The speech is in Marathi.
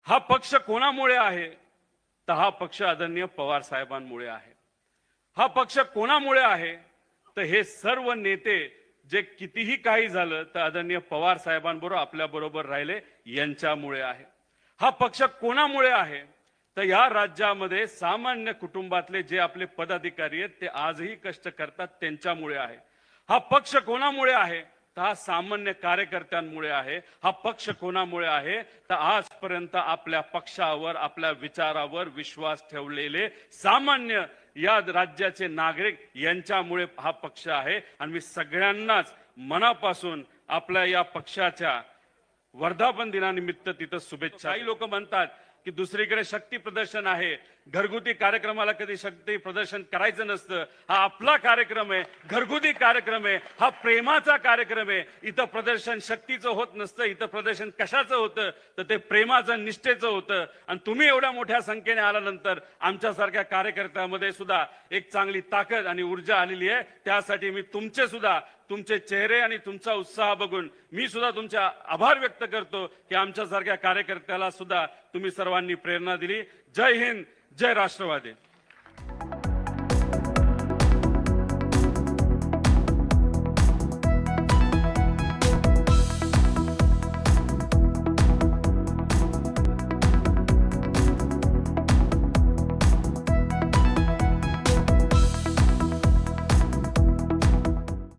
हा पक्ष कोणामुळे आहे? तर हा पक्ष आदरणीय पवार साहेबांमुळे आहे। हा पक्ष कोणामुळे आहे? तर हे सर्व नेते जे कितीही काही झालं तर आदरणीय पवार साहेबांबरोबर आपल्या बरोबर राहिले यांच्यामुळे आहे। हा पक्ष कोणामुळे आहे? तर या राज्यामध्ये सामान्य कुटुंबातले जे आपले पदाधिकारी आहेत ते आजही कष्ट करतात त्यांच्यामुळे आहे। हा पक्ष कोणामुळे आहे? तर हा सामान्य कार्यकर्त्यांमुळे आहे। हा पक्ष कोणामुळे आहे? तर आजपर्यंत आपल्या पक्षावर आपल्या विचारावर विश्वास ठेवलेले सामान्य या राज्याचे नागरिक यांच्यामुळे हा पक्ष आहे। आणि मी सगळ्यांनाच मनापासून आपल्या या पक्षाच्या वर्धापन दिनानिमित्त तिथं शुभेच्छा। काही लोक म्हणतात की दुसरीकडे शक्ती प्रदर्शन आहे, घरगुती कार्यक्रमाला कधी शक्ती प्रदर्शन करायचं नसतं। हा आपला कार्यक्रम आहे, घरगुती कार्यक्रम आहे, हा प्रेमाचा कार्यक्रम आहे। इथं प्रदर्शन शक्तीचं होत नसतं, इथं प्रदर्शन कशाचं होतं तर ते प्रेमाचं निष्ठेचं होतं। आणि तुम्ही एवढ्या मोठ्या संख्येने आल्यानंतर आमच्यासारख्या कार्यकर्त्यामध्ये सुद्धा एक चांगली ताकद आणि ऊर्जा आलेली आहे। त्यासाठी मी तुमचे चेहरे आणि तुमचा उत्साह बघून मी सुद्धा तुमचे आभार व्यक्त करतो की आमच्यासारख्या कार्यकर्त्याला सुद्धा तुम्ही सर्वांनी प्रेरणा दिली। जय हिंद, जय राष्ट्रवादी।